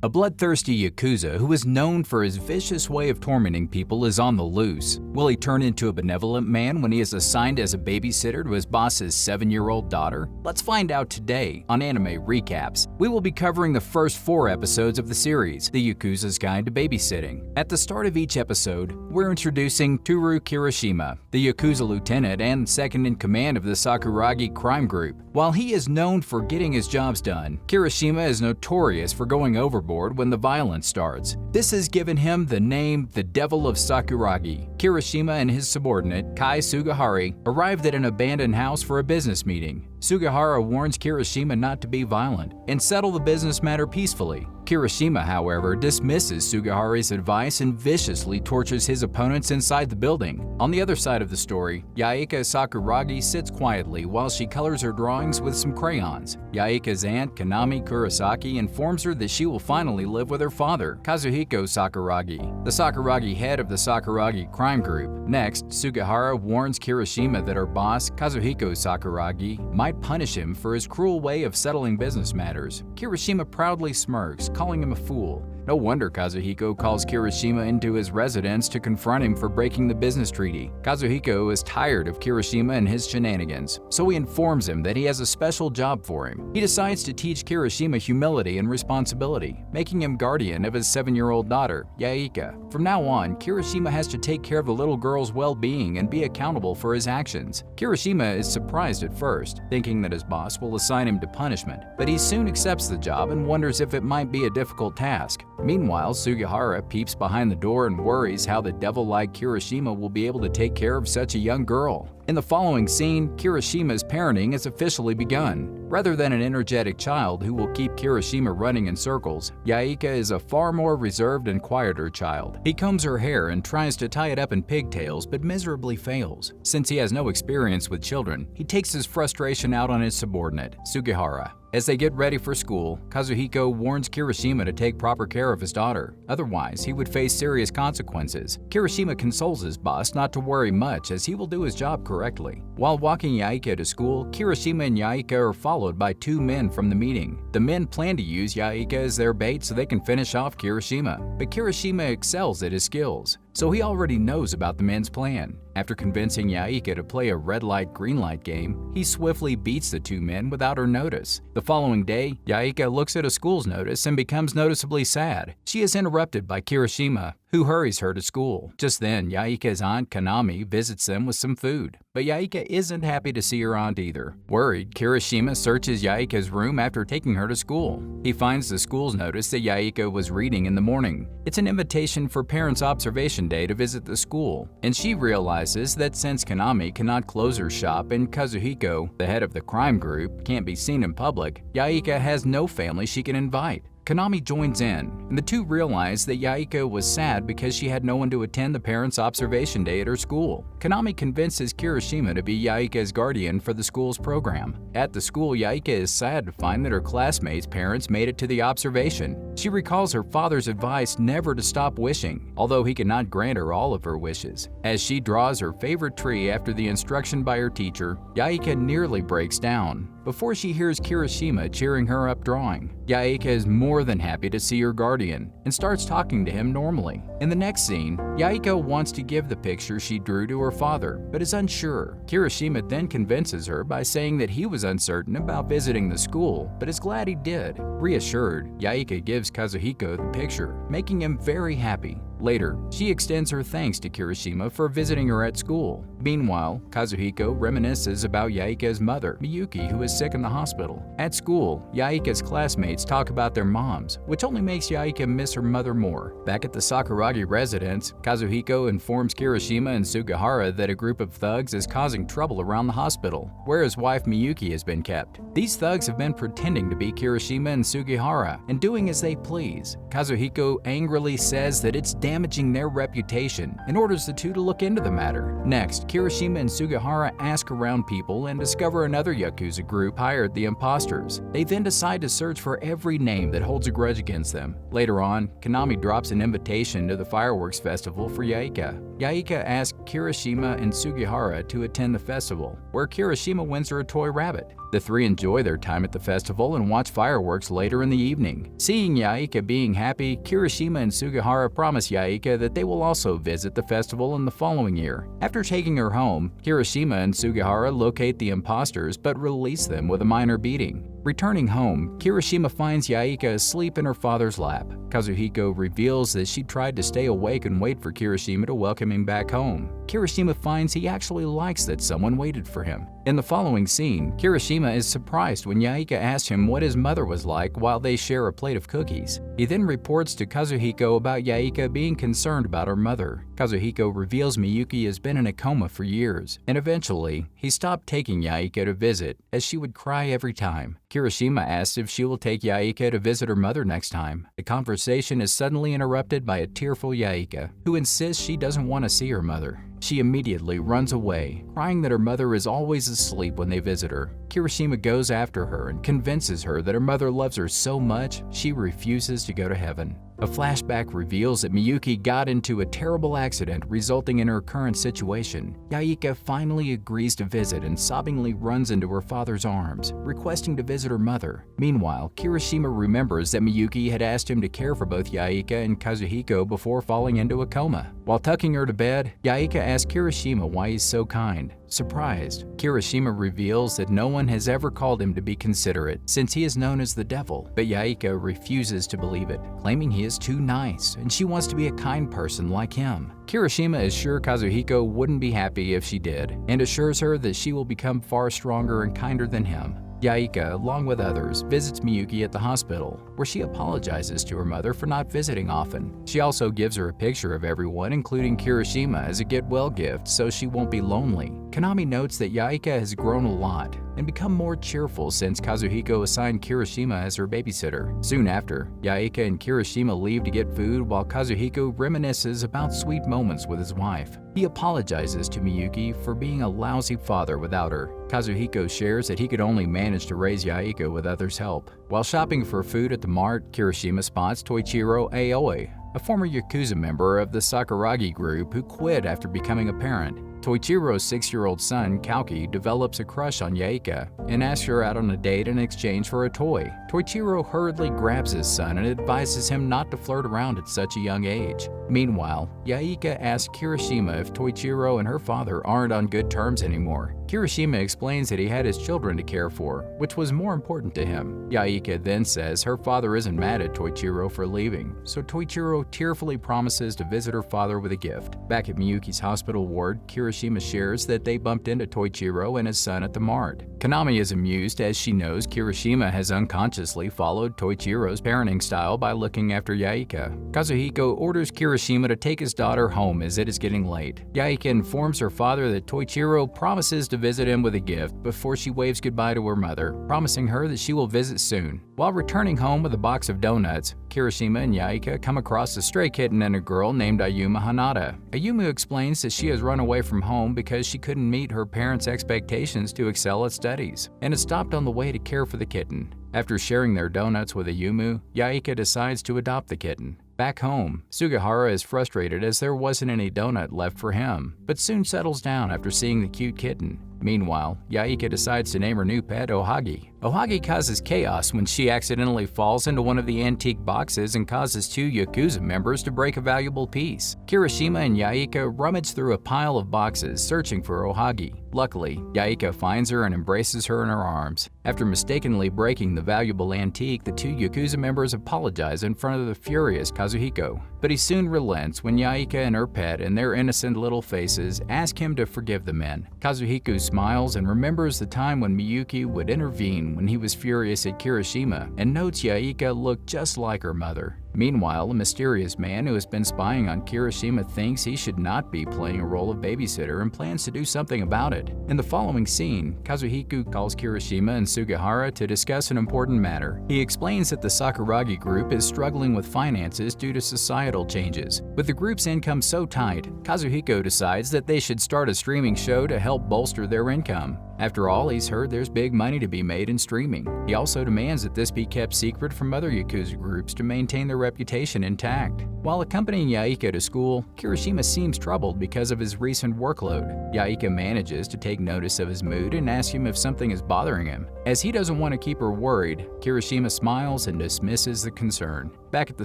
A bloodthirsty Yakuza who is known for his vicious way of tormenting people is on the loose. Will he turn into a benevolent man when he is assigned as a babysitter to his boss's 7-year-old daughter? Let's find out today on Anime Recaps. We will be covering the first 4 episodes of the series, The Yakuza's Guide to Babysitting. At the start of each episode, we're introducing Tooru Kirishima, the Yakuza lieutenant and second in command of the Sakuragi crime group. While he is known for getting his jobs done, Kirishima is notorious for going overboard when the violence starts. This has given him the name the Devil of Sakuragi. Kirishima and his subordinate, Kai Sugihara, arrived at an abandoned house for a business meeting. Sugihara warns Kirishima not to be violent and settle the business matter peacefully. Kirishima, however, dismisses Sugihara's advice and viciously tortures his opponents inside the building. On the other side of the story, Yaeka Sakuragi sits quietly while she colors her drawings with some crayons. Yaeka's aunt, Kanami Kurosaki, informs her that she will finally live with her father, Kazuhiko Sakuragi, the Sakuragi head of the Sakuragi crime group. Next, Sugihara warns Kirishima that her boss, Kazuhiko Sakuragi, might punish him for his cruel way of settling business matters. Kirishima proudly smirks, calling him a fool. No wonder Kazuhiko calls Kirishima into his residence to confront him for breaking the business treaty. Kazuhiko is tired of Kirishima and his shenanigans, so he informs him that he has a special job for him. He decides to teach Kirishima humility and responsibility, making him guardian of his 7-year-old daughter, Yaeka. From now on, Kirishima has to take care of the little girl's well-being and be accountable for his actions. Kirishima is surprised at first, thinking that his boss will assign him to punishment, but he soon accepts the job and wonders if it might be a difficult task. Meanwhile, Sugihara peeps behind the door and worries how the devil-like Kirishima will be able to take care of such a young girl. In the following scene, Kirishima's parenting has officially begun. Rather than an energetic child who will keep Kirishima running in circles, Yaeka is a far more reserved and quieter child. He combs her hair and tries to tie it up in pigtails but miserably fails. Since he has no experience with children, he takes his frustration out on his subordinate, Sugihara. As they get ready for school, Kazuhiko warns Kirishima to take proper care of his daughter, otherwise he would face serious consequences. Kirishima consoles his boss not to worry much as he will do his job correctly. While walking Yaeka to school, Kirishima and Yaeka are followed by 2 men from the meeting. The men plan to use Yaeka as their bait so they can finish off Kirishima, but Kirishima excels at his skills, so he already knows about the men's plan. After convincing Yaeka to play a red light, green light game, he swiftly beats the 2 men without her notice. The following day, Yaeka looks at a school's notice and becomes noticeably sad. She is interrupted by Kirishima, who hurries her to school. Just then, Yaeka's aunt Kanami visits them with some food, but Yaeka isn't happy to see her aunt either. Worried, Kirishima searches Yaeka's room after taking her to school. He finds the school's notice that Yaeka was reading in the morning. It's an invitation for Parents' Observation Day to visit the school, and she realizes that since Kanami cannot close her shop and Kazuhiko, the head of the crime group, can't be seen in public, Yaeka has no family she can invite. Kanami joins in, and the 2 realize that Yaeka was sad because she had no one to attend the Parents' Observation Day at her school. Kanami convinces Kirishima to be Yaeka's guardian for the school's program. At the school, Yaeka is sad to find that her classmates' parents made it to the observation. She recalls her father's advice never to stop wishing, although he cannot grant her all of her wishes. As she draws her favorite tree after the instruction by her teacher, Yaeka nearly breaks down before she hears Kirishima cheering her up drawing. Yaeka is more than happy to see her guardian and starts talking to him normally. In the next scene, Yaeka wants to give the picture she drew to her father, but is unsure. Kirishima then convinces her by saying that he was uncertain about visiting the school, but is glad he did. Reassured, Yaeka gives Kazuhiko the picture, making him very happy. Later, she extends her thanks to Kirishima for visiting her at school. Meanwhile, Kazuhiko reminisces about Yaeka's mother, Miyuki, who is sick in the hospital. At school, Yaeka's classmates talk about their moms, which only makes Yaeka miss her mother more. Back at the Sakuragi residence, Kazuhiko informs Kirishima and Sugihara that a group of thugs is causing trouble around the hospital, where his wife Miyuki has been kept. These thugs have been pretending to be Kirishima and Sugihara and doing as they please. Kazuhiko angrily says that it's damaging their reputation and orders the 2 to look into the matter. Next, Kirishima and Sugihara ask around people and discover another Yakuza group hired the imposters. They then decide to search for every name that holds a grudge against them. Later on, Kanami drops an invitation to the fireworks festival for Yaeka. Yaeka asks Kirishima and Sugihara to attend the festival, where Kirishima wins her a toy rabbit. The three enjoy their time at the festival and watch fireworks later in the evening. Seeing Yaeka being happy, Kirishima and Sugihara promise Yaeka that they will also visit the festival in the following year. After taking her home, Kirishima and Sugihara locate the imposters but release them with a minor beating. Returning home, Kirishima finds Yaeka asleep in her father's lap. Kazuhiko reveals that she tried to stay awake and wait for Kirishima to welcome him back home. Kirishima finds he actually likes that someone waited for him. In the following scene, Kirishima is surprised when Yaeka asks him what his mother was like while they share a plate of cookies. He then reports to Kazuhiko about Yaeka being concerned about her mother. Kazuhiko reveals Miyuki has been in a coma for years, and eventually, he stopped taking Yaeka to visit, as she would cry every time. Kirishima asks if she will take Yaeka to visit her mother next time. The conversation is suddenly interrupted by a tearful Yaeka, who insists she doesn't want to see her mother. She immediately runs away, crying that her mother is always asleep when they visit her. Kirishima goes after her and convinces her that her mother loves her so much she refuses to go to heaven. A flashback reveals that Miyuki got into a terrible accident resulting in her current situation. Yaeka finally agrees to visit and sobbingly runs into her father's arms, requesting to visit her mother. Meanwhile, Kirishima remembers that Miyuki had asked him to care for both Yaeka and Kazuhiko before falling into a coma. While tucking her to bed, Yaeka asks Kirishima why he's so kind. Surprised, Kirishima reveals that no one has ever called him to be considerate since he is known as the devil, but Yaeka refuses to believe it, claiming he is too nice and she wants to be a kind person like him. Kirishima is sure Kazuhiko wouldn't be happy if she did, and assures her that she will become far stronger and kinder than him. Yaeka, along with others, visits Miyuki at the hospital, where she apologizes to her mother for not visiting often. She also gives her a picture of everyone, including Kirishima, as a get-well gift so she won't be lonely. Konami notes that Yaeka has grown a lot and become more cheerful since Kazuhiko assigned Kirishima as her babysitter. Soon after, Yaeka and Kirishima leave to get food while Kazuhiko reminisces about sweet moments with his wife. He apologizes to Miyuki for being a lousy father without her. Kazuhiko shares that he could only manage to raise Yaeka with others' help. While shopping for food at the mart, Kirishima spots Toichiro Aoi, a former Yakuza member of the Sakuragi group who quit after becoming a parent. Toichiro's 6-year-old son, Kauki, develops a crush on Yaeka and asks her out on a date in exchange for a toy. Toichiro hurriedly grabs his son and advises him not to flirt around at such a young age. Meanwhile, Yaeka asks Kirishima if Toichiro and her father aren't on good terms anymore. Kirishima explains that he had his children to care for, which was more important to him. Yaeka then says her father isn't mad at Toichiro for leaving, so Toichiro tearfully promises to visit her father with a gift. Back at Miyuki's hospital ward, Kirishima shares that they bumped into Toichiro and his son at the mart. Konami is amused as she knows Kirishima has unconsciously followed Toichiro's parenting style by looking after Yaeka. Kazuhiko orders Kirishima to take his daughter home as it is getting late. Yaeka informs her father that Toichiro promises to visit him with a gift before she waves goodbye to her mother, promising her that she will visit soon. While returning home with a box of donuts, Kirishima and Yaeka come across a stray kitten and a girl named Ayuma Hanada. Ayuma explains that she has run away from home because she couldn't meet her parents' expectations to excel at studies, and has stopped on the way to care for the kitten. After sharing their donuts with Ayumu, Yaeka decides to adopt the kitten. Back home, Sugihara is frustrated as there wasn't any donut left for him, but soon settles down after seeing the cute kitten. Meanwhile, Yaeka decides to name her new pet Ohagi. Ohagi causes chaos when she accidentally falls into one of the antique boxes and causes 2 Yakuza members to break a valuable piece. Kirishima and Yaeka rummage through a pile of boxes searching for Ohagi. Luckily, Yaeka finds her and embraces her in her arms. After mistakenly breaking the valuable antique, the 2 Yakuza members apologize in front of the furious Kazuhiko. But he soon relents when Yaeka and her pet and their innocent little faces ask him to forgive the men. Kazuhiko smiles and remembers the time when Miyuki would intervene when he was furious at Kirishima and notes Yaeka looked just like her mother. Meanwhile, a mysterious man who has been spying on Kirishima thinks he should not be playing a role of babysitter and plans to do something about it. In the following scene, Kazuhiko calls Kirishima and Sugihara to discuss an important matter. He explains that the Sakuragi group is struggling with finances due to societal changes. With the group's income so tight, Kazuhiko decides that they should start a streaming show to help bolster their income. After all, he's heard there's big money to be made in streaming. He also demands that this be kept secret from other Yakuza groups to maintain their reputation intact. While accompanying Yaeka to school, Kirishima seems troubled because of his recent workload. Yaeka manages to take notice of his mood and asks him if something is bothering him. As he doesn't want to keep her worried, Kirishima smiles and dismisses the concern. Back at the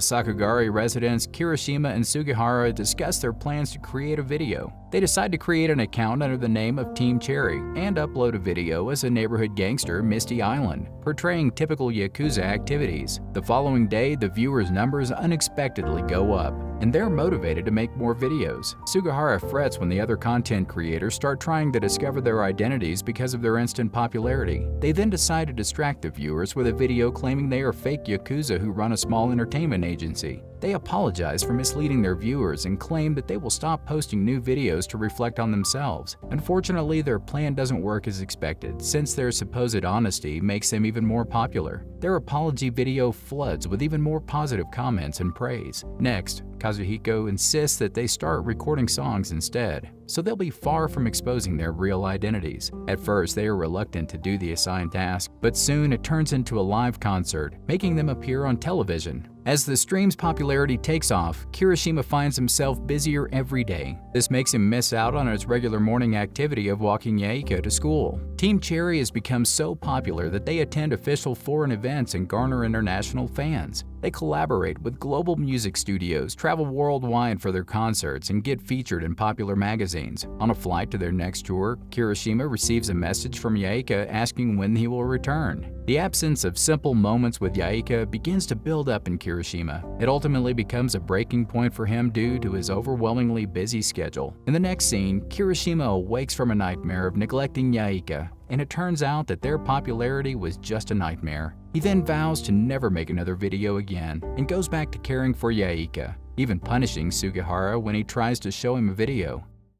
Sakuragi residence, Kirishima and Sugihara discuss their plans to create a video. They decide to create an account under the name of Team Cherry and upload a video as a neighborhood gangster, Misty Island, portraying typical Yakuza activities. The following day, the viewers' numbers unexpectedly go up, and they're motivated to make more videos. Sugihara frets when the other content creators start trying to discover their identities because of their instant popularity. They then decide to distract the viewers with a video claiming they are fake Yakuza who run a small entertainment agency. They apologize for misleading their viewers and claim that they will stop posting new videos to reflect on themselves. Unfortunately, their plan doesn't work as expected, since their supposed honesty makes them even more popular. Their apology video floods with even more positive comments and praise. Next, Kazuhiko insists that they start recording songs instead, so they'll be far from exposing their real identities. At first, they are reluctant to do the assigned task, but soon it turns into a live concert, making them appear on television. As the stream's popularity takes off, Kirishima finds himself busier every day. This makes him miss out on his regular morning activity of walking Yaeka to school. Team Cherry has become so popular that they attend official foreign events and garner international fans. They collaborate with global music studios, travel worldwide for their concerts, and get featured in popular magazines. On a flight to their next tour, Kirishima receives a message from Yaeka asking when he will return. The absence of simple moments with Yaeka begins to build up in Kirishima. It ultimately becomes a breaking point for him due to his overwhelmingly busy schedule. In the next scene, Kirishima awakes from a nightmare of neglecting Yaeka, and it turns out that their popularity was just a nightmare. He then vows to never make another video again and goes back to caring for Yaeka, even punishing Sugihara when he tries to show him a video.